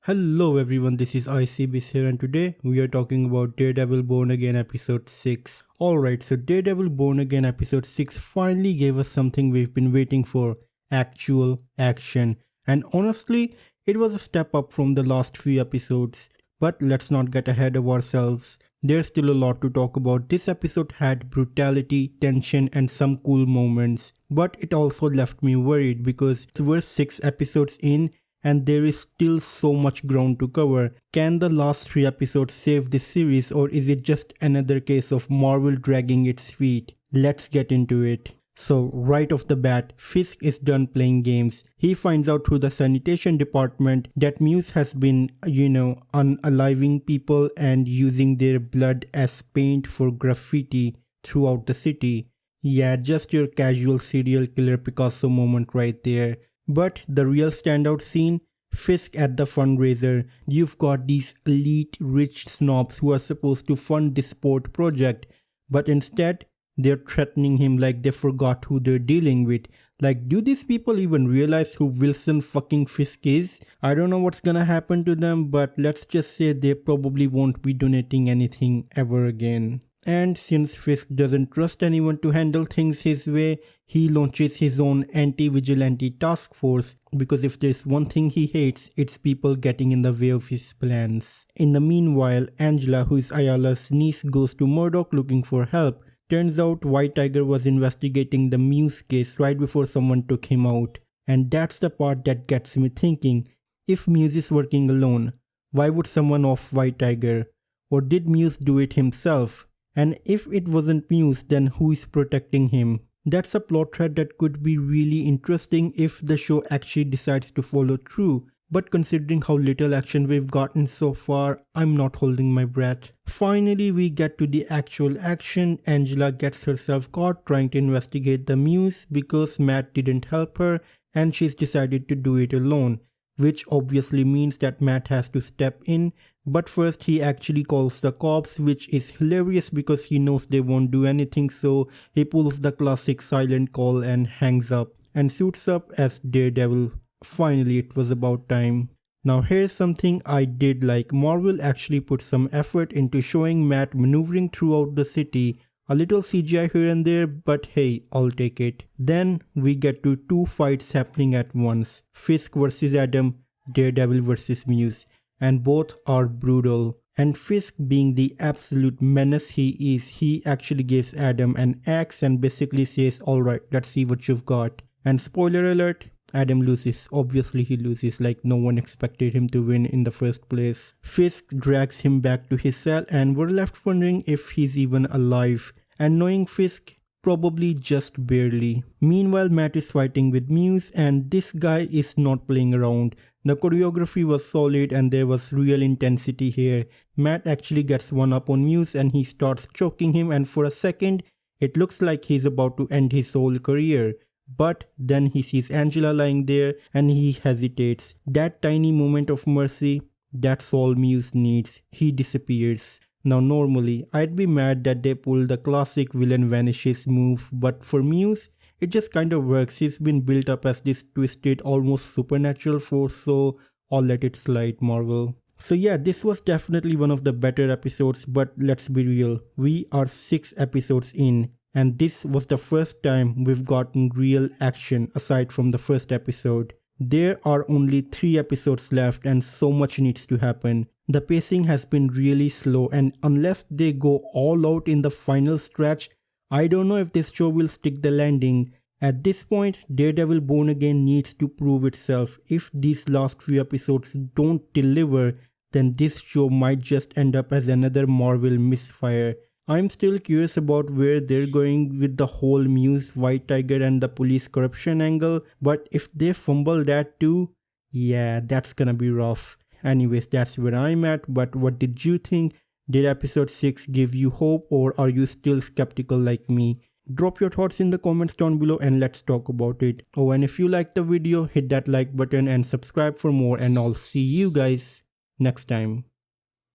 Hello everyone, this is ICBs here and today we are talking about Daredevil Born Again episode 6. Alright, so Daredevil Born Again episode 6 finally gave us something we've been waiting for, actual action. And honestly, it was a step up from the last few episodes. But let's not get ahead of ourselves. There's still a lot to talk about. This episode had brutality, tension and some cool moments. But it also left me worried because we're 6 episodes in and there is still so much ground to cover. Can the last 3 episodes save this series, or is it just another case of Marvel dragging its feet? Let's get into it. So right off the bat, Fisk is done playing games. He finds out through the sanitation department that Muse has been, unaliving people and using their blood as paint for graffiti throughout the city. Yeah, just your casual serial killer Picasso moment right there. But the real standout scene, Fisk at the fundraiser. You've got these elite rich snobs who are supposed to fund this sport project, but instead they're threatening him like they forgot who they're dealing with. Like, do these people even realize who Wilson fucking Fisk is? I don't know what's gonna happen to them, but let's just say they probably won't be donating anything ever again. And since Fisk doesn't trust anyone to handle things his way, he launches his own anti-vigilante task force, because if there's one thing he hates, it's people getting in the way of his plans. In the meanwhile, Angela, who is Ayala's niece, goes to Murdoch looking for help. Turns out White Tiger was investigating the Muse case right before someone took him out. And that's the part that gets me thinking, if Muse is working alone, why would someone off White Tiger? Or did Muse do it himself? And if it wasn't Muse, then who is protecting him? That's a plot thread that could be really interesting if the show actually decides to follow through. But considering how little action we've gotten so far, I'm not holding my breath. Finally, we get to the actual action. Angela gets herself caught trying to investigate the Muse because Matt didn't help her and she's decided to do it alone. Which obviously means that Matt has to step in. But first he actually calls the cops, which is hilarious because he knows they won't do anything, so he pulls the classic silent call and hangs up and suits up as Daredevil. Finally, it was about time. Now here's something I did like. Marvel actually put some effort into showing Matt maneuvering throughout the city. A little CGI here and there, but hey, I'll take it. Then we get to 2 fights happening at once. Fisk versus Adam, Daredevil versus Muse. And both are brutal. And Fisk, being the absolute menace he is, he actually gives Adam an axe and basically says, alright, let's see what you've got. And spoiler alert, Adam loses. Obviously he loses, like no one expected him to win in the first place. Fisk drags him back to his cell and we're left wondering if he's even alive. And knowing Fisk, probably just barely. Meanwhile, Matt is fighting with Muse and this guy is not playing around. The choreography was solid and there was real intensity here. Matt actually gets one up on Muse and he starts choking him, and for a second it looks like he's about to end his whole career. But then he sees Angela lying there and he hesitates. That tiny moment of mercy, that's all Muse needs. He disappears. Now normally I'd be mad that they pulled the classic villain vanishes move, but for Muse it just kind of works. He's been built up as this twisted, almost supernatural force, so I'll let it slide, Marvel. So yeah, this was definitely one of the better episodes, but let's be real, we are 6 episodes in and this was the first time we've gotten real action aside from the first episode. There are only 3 episodes left and so much needs to happen. The pacing has been really slow, and unless they go all out in the final stretch, I don't know if this show will stick the landing. At this point, Daredevil Born Again needs to prove itself. If these last few episodes don't deliver, then this show might just end up as another Marvel misfire. I'm still curious about where they're going with the whole Muse, White Tiger and the police corruption angle, but if they fumble that too, yeah, that's gonna be rough. Anyways, that's where I'm at, but what did you think? Did episode 6 give you hope, or are you still skeptical like me? Drop your thoughts in the comments down below and let's talk about it. Oh, and if you liked the video, hit that like button and subscribe for more, and I'll see you guys next time.